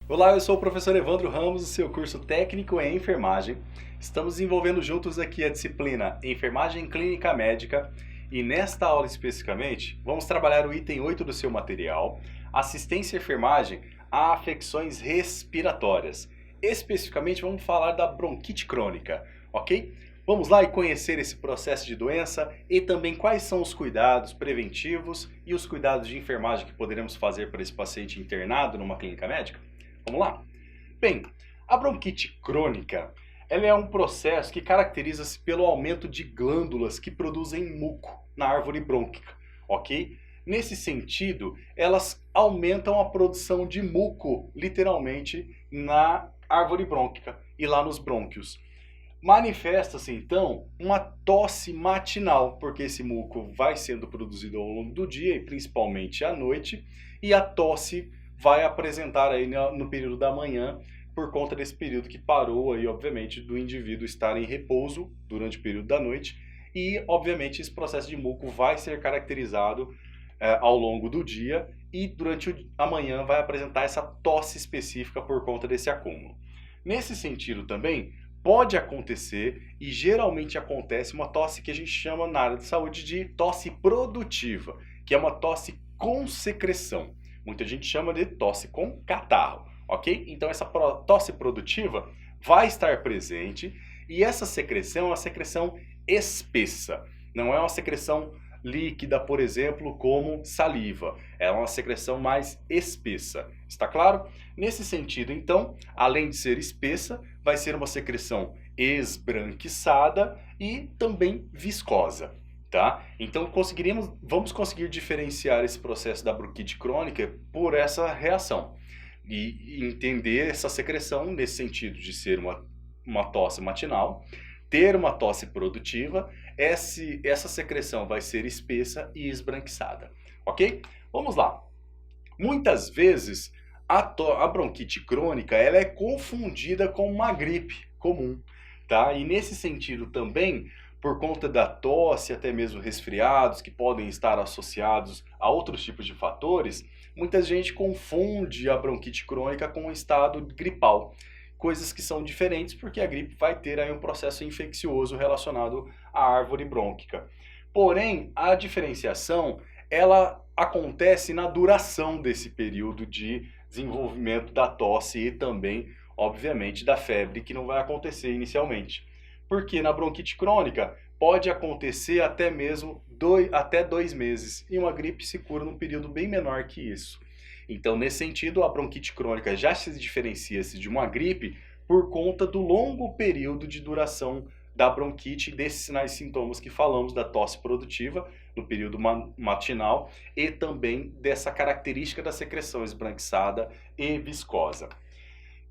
Olá, eu sou o professor Evandro Ramos, do seu curso técnico em enfermagem. Estamos desenvolvendo juntos aqui a disciplina Enfermagem Clínica Médica e nesta aula especificamente vamos trabalhar o item 8 do seu material, Assistência à Enfermagem a Afecções Respiratórias. Especificamente vamos falar da bronquite crônica, ok? Vamos lá e conhecer esse processo de doença e também quais são os cuidados preventivos e os cuidados de enfermagem que poderemos fazer para esse paciente internado numa clínica médica? Vamos lá? Bem, a bronquite crônica, ela é um processo que caracteriza-se pelo aumento de glândulas que produzem muco na árvore brônquica, ok? Nesse sentido, elas aumentam a produção de muco, literalmente, na árvore brônquica e lá nos brônquios. Manifesta-se, então, uma tosse matinal, porque esse muco vai sendo produzido ao longo do dia, e principalmente à noite, e a tosse vai apresentar aí no período da manhã, por conta desse período que parou aí, obviamente, do indivíduo estar em repouso durante o período da noite, e, obviamente, esse processo de muco vai ser caracterizado ao longo do dia, e durante a manhã vai apresentar essa tosse específica por conta desse acúmulo. Nesse sentido também, pode acontecer, e geralmente acontece, uma tosse que a gente chama na área de saúde de tosse produtiva, que é uma tosse com secreção. Muita gente chama de tosse com catarro, ok? Então essa tosse produtiva vai estar presente e essa secreção é uma secreção espessa. Não é uma secreção líquida, por exemplo, como saliva. É uma secreção mais espessa. Está claro? Nesse sentido, então, além de ser espessa, vai ser uma secreção esbranquiçada e também viscosa. Tá? Então vamos conseguir diferenciar esse processo da bronquite crônica por essa reação e entender essa secreção nesse sentido de ser uma tosse matinal, ter uma tosse produtiva, essa secreção vai ser espessa e esbranquiçada, ok? Vamos lá. Muitas vezes a bronquite crônica ela é confundida com uma gripe comum, tá? E nesse sentido também, por conta da tosse, até mesmo resfriados, que podem estar associados a outros tipos de fatores, muita gente confunde a bronquite crônica com o estado gripal. Coisas que são diferentes porque a gripe vai ter aí um processo infeccioso relacionado à árvore brônquica. Porém, a diferenciação, ela acontece na duração desse período de desenvolvimento da tosse e também, obviamente, da febre, que não vai acontecer inicialmente. Porque na bronquite crônica pode acontecer até mesmo até 2 meses e uma gripe se cura num período bem menor que isso. Então, nesse sentido, a bronquite crônica já se diferencia-se de uma gripe por conta do longo período de duração da bronquite e desses sinais e sintomas que falamos da tosse produtiva no período matinal e também dessa característica da secreção esbranquiçada e viscosa.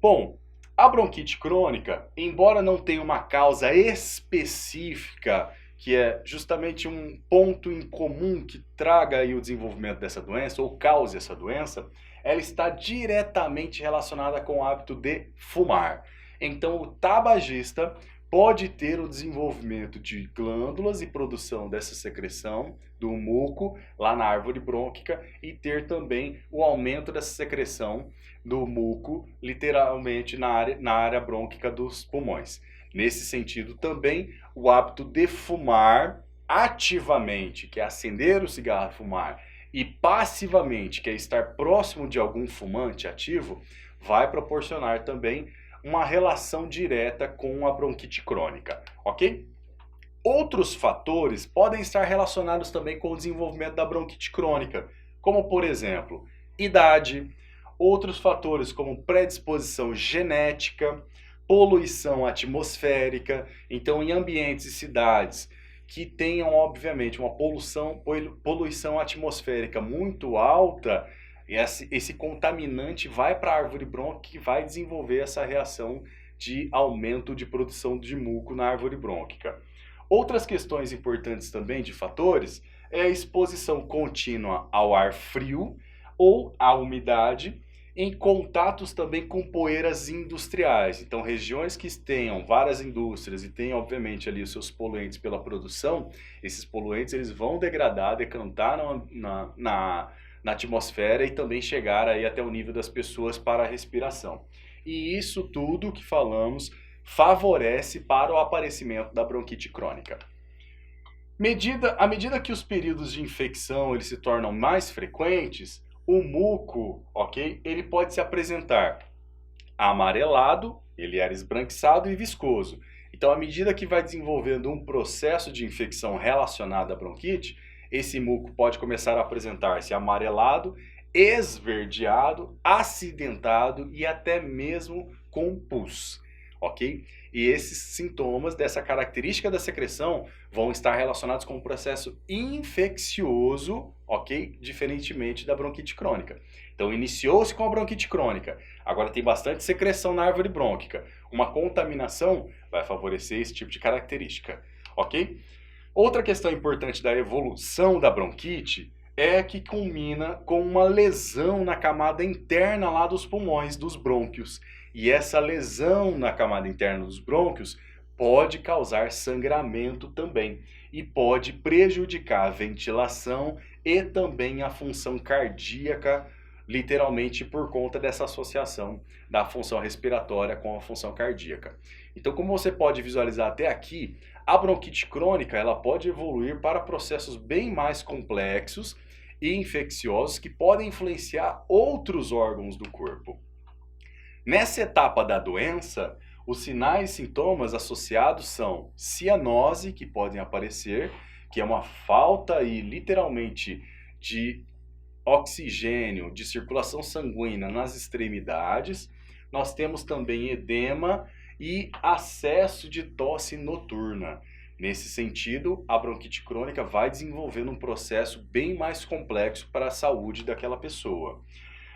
Bom, a bronquite crônica, embora não tenha uma causa específica, que é justamente um ponto em comum que traga aí o desenvolvimento dessa doença ou cause essa doença, ela está diretamente relacionada com o hábito de fumar. Então, o tabagista pode ter o desenvolvimento de glândulas e produção dessa secreção do muco lá na árvore brônquica e ter também o aumento dessa secreção do muco literalmente na área brônquica dos pulmões. Nesse sentido também, o hábito de fumar ativamente, que é acender o cigarro e fumar, e passivamente, que é estar próximo de algum fumante ativo, vai proporcionar também uma relação direta com a bronquite crônica, ok? Outros fatores podem estar relacionados também com o desenvolvimento da bronquite crônica, como por exemplo, idade, outros fatores como predisposição genética, poluição atmosférica. Então, em ambientes e cidades que tenham, obviamente, uma poluição atmosférica muito alta, esse contaminante vai para a árvore brônquica e vai desenvolver essa reação de aumento de produção de muco na árvore brônquica. Outras questões importantes também de fatores é a exposição contínua ao ar frio ou à umidade em contatos também com poeiras industriais. Então, regiões que tenham várias indústrias e tenham, obviamente, ali os seus poluentes pela produção, esses poluentes eles vão degradar, decantar na atmosfera e também chegar aí até o nível das pessoas para a respiração. E isso tudo que falamos favorece para o aparecimento da bronquite crônica. À medida que os períodos de infecção eles se tornam mais frequentes, o muco, ok, ele pode se apresentar amarelado, ele era esbranquiçado e viscoso. Então, à medida que vai desenvolvendo um processo de infecção relacionado à bronquite, esse muco pode começar a apresentar-se amarelado, esverdeado, acidentado e até mesmo com pus, ok? E esses sintomas dessa característica da secreção vão estar relacionados com um processo infeccioso, ok? Diferentemente da bronquite crônica. Então, iniciou-se com a bronquite crônica, agora tem bastante secreção na árvore brônquica. Uma contaminação vai favorecer esse tipo de característica, ok? Outra questão importante da evolução da bronquite é que culmina com uma lesão na camada interna lá dos pulmões, dos brônquios. E essa lesão na camada interna dos brônquios pode causar sangramento também e pode prejudicar a ventilação e também a função cardíaca, literalmente por conta dessa associação da função respiratória com a função cardíaca. Então, como você pode visualizar até aqui, a bronquite crônica ela pode evoluir para processos bem mais complexos e infecciosos que podem influenciar outros órgãos do corpo. Nessa etapa da doença, os sinais e sintomas associados são cianose, que podem aparecer, que é uma falta aí, literalmente de oxigênio, de circulação sanguínea nas extremidades. Nós temos também edema e acesso de tosse noturna. Nesse sentido, a bronquite crônica vai desenvolvendo um processo bem mais complexo para a saúde daquela pessoa.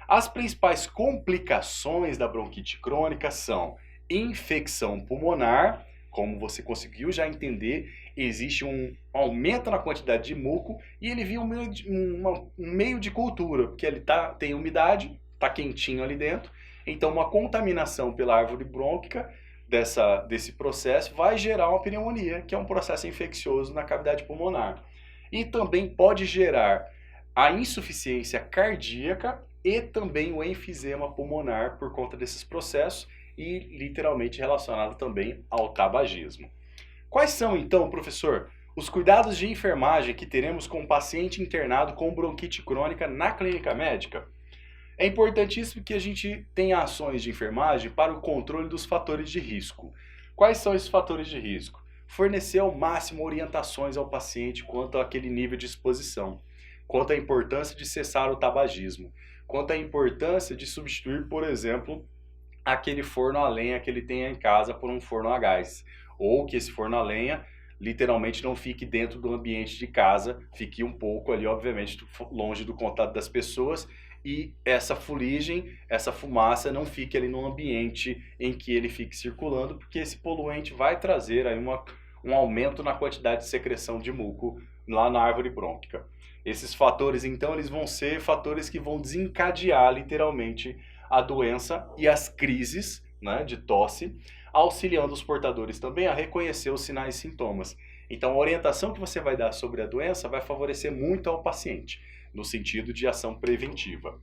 As principais complicações da bronquite crônica são infecção pulmonar, como você conseguiu já entender, existe um aumento na quantidade de muco e ele vira um meio de cultura, porque ele tem umidade, está quentinho ali dentro, então uma contaminação pela árvore brônquica desse processo vai gerar uma pneumonia, que é um processo infeccioso na cavidade pulmonar. E também pode gerar a insuficiência cardíaca e também o enfisema pulmonar por conta desses processos e literalmente relacionado também ao tabagismo. Quais são então, professor, os cuidados de enfermagem que teremos com o paciente internado com bronquite crônica na clínica médica? É importantíssimo que a gente tenha ações de enfermagem para o controle dos fatores de risco. Quais são esses fatores de risco? Fornecer ao máximo orientações ao paciente quanto àquele nível de exposição, quanto à importância de cessar o tabagismo, quanto à importância de substituir, por exemplo, aquele forno a lenha que ele tenha em casa por um forno a gás, ou que esse forno a lenha literalmente não fique dentro do ambiente de casa, fique um pouco ali, obviamente, longe do contato das pessoas, e essa fuligem, essa fumaça não fique ali no ambiente em que ele fique circulando, porque esse poluente vai trazer aí um aumento na quantidade de secreção de muco lá na árvore brônquica. Esses fatores, então, eles vão ser fatores que vão desencadear literalmente a doença e as crises, né, de tosse, auxiliando os portadores também a reconhecer os sinais e sintomas. Então, a orientação que você vai dar sobre a doença vai favorecer muito ao paciente, no sentido de ação preventiva.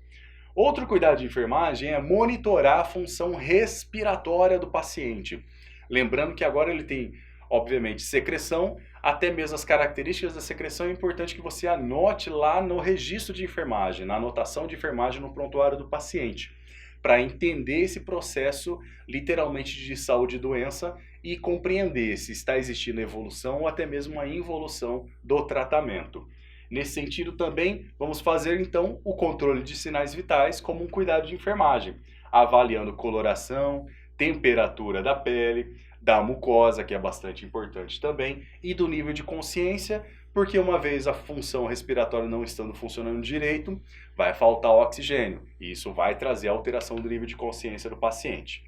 Outro cuidado de enfermagem é monitorar a função respiratória do paciente. Lembrando que agora ele tem, obviamente, secreção, até mesmo as características da secreção é importante que você anote lá no registro de enfermagem, na anotação de enfermagem no prontuário do paciente, para entender esse processo literalmente de saúde e doença e compreender se está existindo evolução ou até mesmo uma involução do tratamento. Nesse sentido também, vamos fazer então o controle de sinais vitais como um cuidado de enfermagem, avaliando coloração, temperatura da pele, da mucosa, que é bastante importante também, e do nível de consciência, porque uma vez a função respiratória não estando funcionando direito, vai faltar oxigênio, e isso vai trazer alteração do nível de consciência do paciente.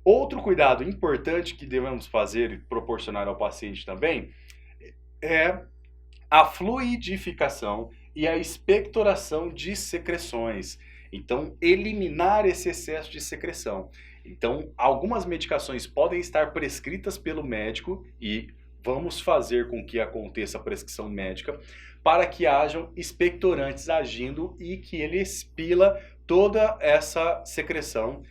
Outro cuidado importante que devemos fazer e proporcionar ao paciente também é a fluidificação e a expectoração de secreções. Então, eliminar esse excesso de secreção. Então, algumas medicações podem estar prescritas pelo médico e vamos fazer com que aconteça a prescrição médica para que hajam expectorantes agindo e que ele expila toda essa secreção,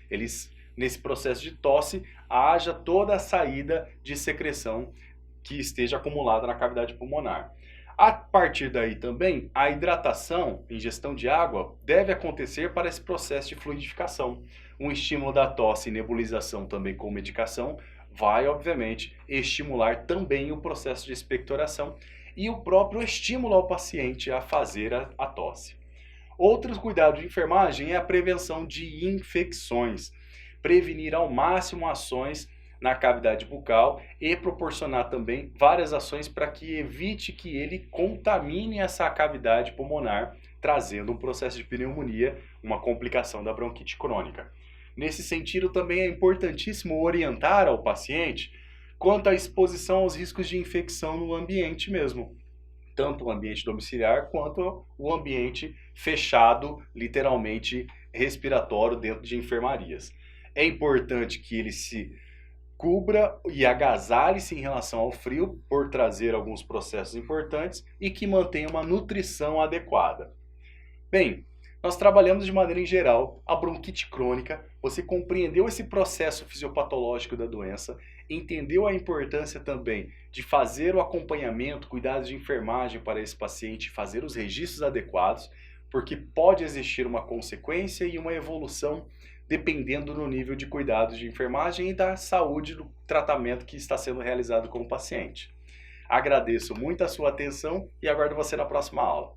nesse processo de tosse, haja toda a saída de secreção que esteja acumulada na cavidade pulmonar. A partir daí também, a hidratação, ingestão de água, deve acontecer para esse processo de fluidificação. Um estímulo da tosse e nebulização também com medicação vai, obviamente, estimular também o processo de expectoração e o próprio estímulo ao paciente a fazer a tosse. Outros cuidados de enfermagem é a prevenção de infecções, prevenir ao máximo ações na cavidade bucal e proporcionar também várias ações para que evite que ele contamine essa cavidade pulmonar, trazendo um processo de pneumonia, uma complicação da bronquite crônica. Nesse sentido, também é importantíssimo orientar ao paciente quanto à exposição aos riscos de infecção no ambiente mesmo, tanto o ambiente domiciliar quanto o ambiente fechado, literalmente respiratório dentro de enfermarias. É importante que ele se cubra e agasalhe-se em relação ao frio, por trazer alguns processos importantes, e que mantenha uma nutrição adequada. Bem, nós trabalhamos de maneira em geral a bronquite crônica, você compreendeu esse processo fisiopatológico da doença, entendeu a importância também de fazer o acompanhamento, cuidados de enfermagem para esse paciente, fazer os registros adequados, porque pode existir uma consequência e uma evolução dependendo do nível de cuidados de enfermagem e da saúde do tratamento que está sendo realizado com o paciente. Agradeço muito a sua atenção e aguardo você na próxima aula.